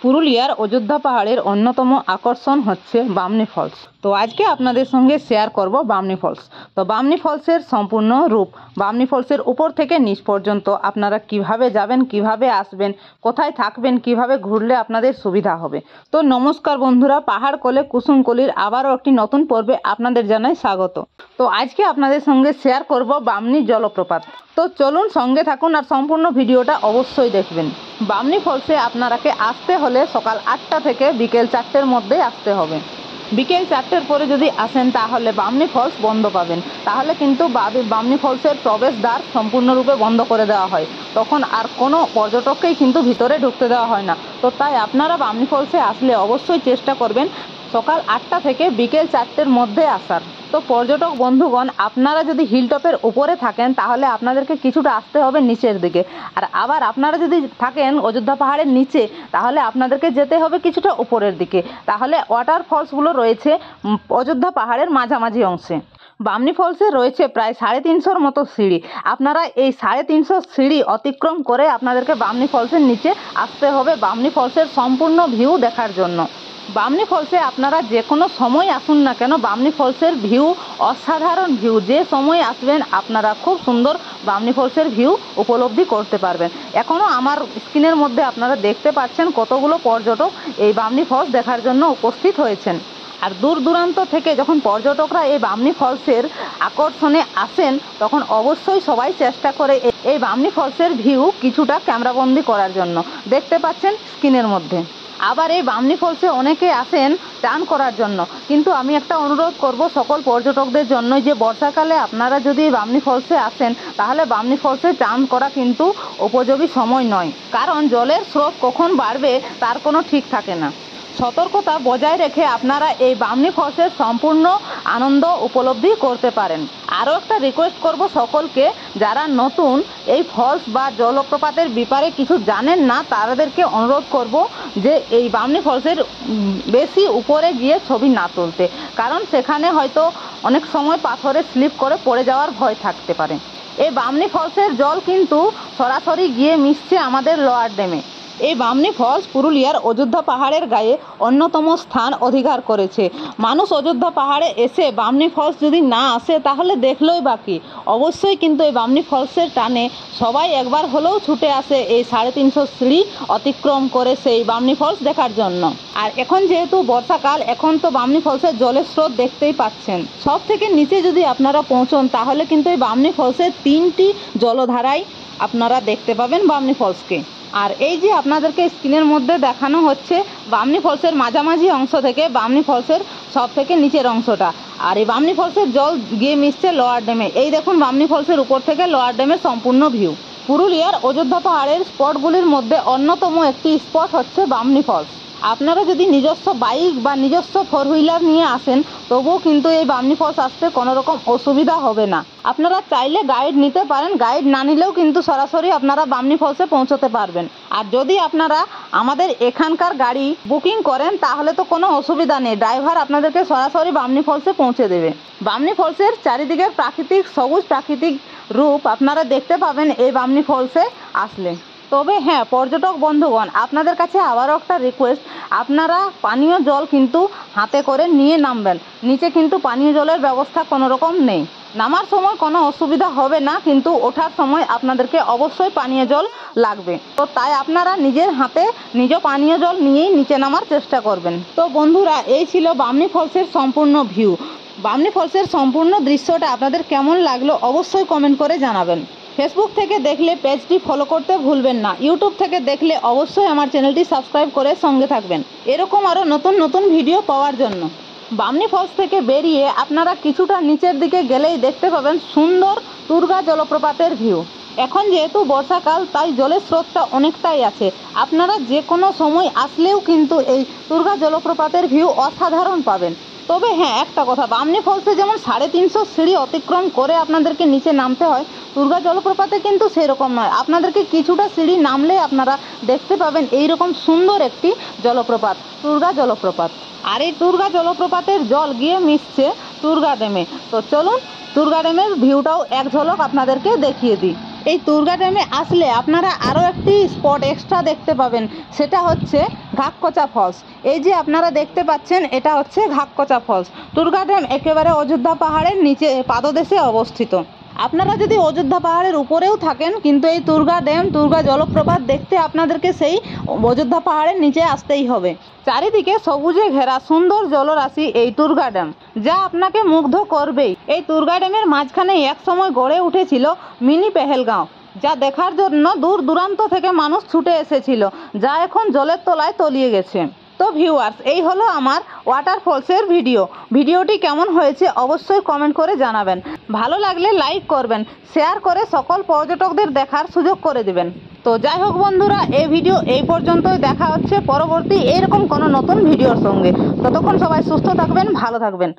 পুরুলিয়ার অযোধ্যা পাহাড়ের অন্যতম আকর্ষণ হচ্ছে বামনি ফলস। তো আজকে আপনাদের সঙ্গে শেয়ার করব বামনি ফলস। তো বামনি ফলসের সম্পূর্ণ রূপ, বামনি ফলসের উপর থেকে নিচ পর্যন্ত আপনারা কিভাবে যাবেন, কিভাবে আসবেন, কোথায় থাকবেন, কিভাবে ঘুরলে আপনাদের সুবিধা হবে। তো নমস্কার বন্ধুরা, পাহাড় কোলে কুসুমকলির আবারও একটি নতুন পর্বে আপনাদের জানাই স্বাগত। তো আজকে আপনাদের সঙ্গে শেয়ার করব বামনি জলপ্রপাত। তো চলুন সঙ্গে থাকুন আর সম্পূর্ণ ভিডিওটা অবশ্যই দেখবেন। বামনি ফলসে আপনারাকে আসতে হলে সকাল 8টা থেকে বিকেল 4টের মধ্যে আসতে হবে। বিকেল 4টের পরে যদি আসেন তাহলে বামনি ফলস বন্ধ পাবেন, তাহলে কিন্তু বামনি ফলসের প্রবেশদ্বার সম্পূর্ণরূপে বন্ধ করে দেওয়া হয়, তখন আর কোনো পর্যটককেই কিন্তু ভিতরে ঢুকতে দেওয়া হয় না। তো তাই আপনারা বামনি ফলসে আসলে অবশ্যই চেষ্টা করবেন সকাল 8টা থেকে বিকেল 4টের মধ্যে আসার। তো পর্যটক বন্ধুগণ, আপনারা যদি হিলটপের উপরে থাকেন তাহলে আপনাদেরকে কিছুটা আসতে হবে নিচের দিকে, আর আবার আপনারা যদি থাকেন অযোধ্যা পাহাড়ের নিচে তাহলে আপনাদেরকে যেতে হবে কিছুটা উপরের দিকে। তাহলে ওয়াটার ফলসগুলো রয়েছে অযোধ্যা পাহাড়ের মাঝামাঝি অংশে। বামনি ফলসে রয়েছে প্রায় 350-র মতো সিঁড়ি। আপনারা এই 350 সিঁড়ি অতিক্রম করে আপনাদেরকে বামনি ফলসের নিচে আসতে হবে বামনি ফলসের সম্পূর্ণ ভিউ দেখার জন্য। বামনি ফলসে আপনারা যে কোনো সময় আসুন না কেন, বামনি ফলসের ভিউ অসাধারণ ভিউ। যে সময় আসবেন আপনারা খুব সুন্দর বামনি ফলসের ভিউ উপলব্ধি করতে পারবেন। এখনও আমার স্ক্রিনের মধ্যে আপনারা দেখতে পাচ্ছেন কতগুলো পর্যটক এই বামনি ফলস দেখার জন্য উপস্থিত হয়েছেন। আর দূর দূরান্ত থেকে যখন পর্যটকরা এই বামনি ফলসের আকর্ষণে আসেন তখন অবশ্যই সবাই চেষ্টা করে এই বামনি ফলসের ভিউ কিছুটা ক্যামেরাবন্দি করার জন্য। দেখতে পাচ্ছেন স্ক্রিনের মধ্যে। আবার এই বামনি ফলসে অনেকে আসেন চান করার জন্য, কিন্তু আমি একটা অনুরোধ করব সকল পর্যটকদের জন্য যে বর্ষাকালে আপনারা যদি বামনি ফলসে আসেন তাহলে বামনি ফলসে চান করা কিন্তু উপযোগী সময় নয়, কারণ জলের স্রোত কখন বাড়বে তার কোনো ঠিক থাকে না। সতর্কতা বজায় রেখে আপনারা এই বামনি ফলসের সম্পূর্ণ আনন্দ উপলব্ধি করতে পারেন। আরও একটা রিকোয়েস্ট করব সকলকে, যারা নতুন এই ফলস বা জলপ্রপাতের ব্যাপারে কিছু জানেন না তাদেরকে অনুরোধ করব যে এই বামনি ফলসের বেশি উপরে গিয়ে ছবি না তুলতে, কারণ সেখানে হয়তো অনেক সময় পাথরে স্লিপ করে পড়ে যাওয়ার ভয় থাকতে পারে। এই বামনি ফলসের জল কিন্তু সরাসরি গিয়ে মিশছে আমাদের লোয়ার ড্যামে। এই বামনি ফলস পুরুলিয়ার অযোধ্যা পাহাড়ের গায়ে অন্যতম স্থান অধিকার করেছে। মানুষ অযোধ্যা পাহাড়ে এসে বামনি ফলস যদি না আসে তাহলে দেখলোই বাকি। অবশ্যই কিন্তু এই বামনি ফলসের টানে সবাই একবার হলেও ছুটে আসে এই 350 সিঁড়ি অতিক্রম করে সেই বামনি ফলস দেখার জন্য। আর এখন যেহেতু বর্ষাকাল, এখন তো বামনি ফলসের জলের স্রোত দেখতেই পাচ্ছেন। সব থেকে নিচে যদি আপনারা পৌঁছন তাহলে কিন্তু এই বামনি ফলসের 3টি জলধারায় আপনারা দেখতে পাবেন বামনি ফলসকে। আর এই যে আপনাদেরকে স্ক্রিনের মধ্যে দেখানো হচ্ছে বামনি ফলসের মাঝামাঝি অংশ থেকে বামনি ফলসের সব থেকে নিচের অংশটা, আর এই বামনি ফলসের জল গিয়ে মিশছে লোয়ার ড্যামে। এই দেখুন বামনি ফলসের উপর থেকে লোয়ার ড্যামের সম্পূর্ণ ভিউ। পুরুলিয়ার অযোধ্যা পাহাড়ের স্পটগুলির মধ্যে অন্যতম একটি স্পট হচ্ছে বামনি ফলস। আপনারা যদি নিজস্ব বাইক বা নিজস্ব 4 হুইলার নিয়ে আসেন তবুও কিন্তু এই বামনি ফলস আসতে কোনো রকম অসুবিধা হবে না। আপনারা চাইলে গাইড নিতে পারেন, গাইড না নিলেও কিন্তু সরাসরি আপনারা বামনি ফলসে পৌঁছতে পারবেন। আর যদি আপনারা আমাদের এখানকার গাড়ি বুকিং করেন তাহলে তো কোনো অসুবিধা নেই, ড্রাইভার আপনাদেরকে সরাসরি বামনি ফলসে পৌঁছে দেবে। বামনি ফলসের চারিদিকের প্রাকৃতিক সবুজ প্রাকৃতিক রূপ আপনারা দেখতে পাবেন এই বামনি ফলসে আসলে। তবে হ্যাঁ পর্যটক বন্ধুগণ, আপনাদের কাছে আবারও একটা রিকোয়েস্ট, আপনারা পানীয় জল কিন্তু হাতে করে নিয়ে নামবেন। নিচে কিন্তু পানীয় জলের ব্যবস্থা কোনো রকম নেই। নামার সময় কোনো অসুবিধা হবে না, কিন্তু ওঠার সময় আপনাদেরকে অবশ্যই পানীয় জল লাগবে। তো তাই আপনারা নিজের হাতে নিজ পানীয় জল নিয়েই নিচে নামার চেষ্টা করবেন। তো বন্ধুরা, এই ছিল বামনি ফলসের সম্পূর্ণ ভিউ। বামনি ফলসের সম্পূর্ণ দৃশ্যটা আপনাদের কেমন লাগলো অবশ্যই কমেন্ট করে জানাবেন। ফেসবুক থেকে দেখলে পেজটি ফলো করতে ভুলবেন না। ইউটিউব থেকে দেখলে অবশ্যই আমার চ্যানেলটি সাবস্ক্রাইব করে সঙ্গে থাকবেন এরকম আরও নতুন নতুন ভিডিও পাওয়ার জন্য। বামনি ফলস থেকে বেরিয়ে আপনারা কিছুটা নিচের দিকে গেলেই দেখতে পাবেন সুন্দর তুরগা জলপ্রপাতের ভিউ। এখন যেহেতু বর্ষাকাল তাই জলের স্রোতটা অনেকটাই আছে। আপনারা যে কোনো সময় আসলেও কিন্তু এই তুরগা জলপ্রপাতের ভিউ অসাধারণ পাবেন। তবে হ্যাঁ একটা কথা, বামনি ফলসে যেমন 350 সিঁড়ি অতিক্রম করে আপনাদেরকে নিচে নামতে হয়, তুরগা জলপ্রপাতে কিন্তু সেরকম নয়। আপনাদেরকে কিছুটা সিঁড়ি নামলে আপনারা দেখতে পাবেন এইরকম সুন্দর একটি জলপ্রপাত, তুরগা জলপ্রপাত। আর এই তুরগা জলপ্রপাতের জল গিয়ে মিশছে তুরগা ড্যামে। তো চলুন তুরগা ড্যামের ভিউটাও এক ঝলক আপনাদেরকে দেখিয়ে দিই। এই তুরগা ড্যামে আসলে আপনারা আরও একটি স্পট এক্সট্রা দেখতে পাবেন, সেটা হচ্ছে ঘাগকোচা ফলস। এই যে আপনারা দেখতে পাচ্ছেন, এটা হচ্ছে ঘাগকোচা ফলস। তুরগা ড্যাম একেবারে অযোধ্যা পাহাড়ের নিচে পাদদেশে অবস্থিত। আপনারা যদি অযোধ্যা পাহাড়ের উপরেও থাকেন, কিন্তু এই তুরগা ড্যাম, তুরগা জলপ্রপাত দেখতে আপনাদেরকে সেই অযোধ্যা পাহাড়ের নিচে আসতেই হবে। চারিদিকে সবুজে ঘেরা সুন্দর জলরাশি এই তুরগা ড্যাম, যা আপনাকে মুগ্ধ করবেই। এই তুরগা ড্যামের মাঝখানে একসময় গড়ে উঠেছিল মিনি পেহেলগাঁও, যা দেখার জন্য দূর দূরান্ত থেকে মানুষ ছুটে এসেছিল, যা এখন জলের তলায় তলিয়ে গেছে। তো ভিউয়ার্স, এই হলো আমার ওয়াটারফলসের ভিডিওটি কেমন হয়েছে অবশ্যই কমেন্ট করে জানাবেন। ভালো লাগলে লাইক করবেন, শেয়ার করে সকল পর্যটকদের দেখার সুযোগ করে দিবেন। তো যাই হোক বন্ধুরা, এই ভিডিও এই পর্যন্তই। দেখা হচ্ছে পরবর্তী এরকম কোনো নতুন ভিডিওর সঙ্গে। ততক্ষণ সবাই সুস্থ থাকবেন, ভালো থাকবেন।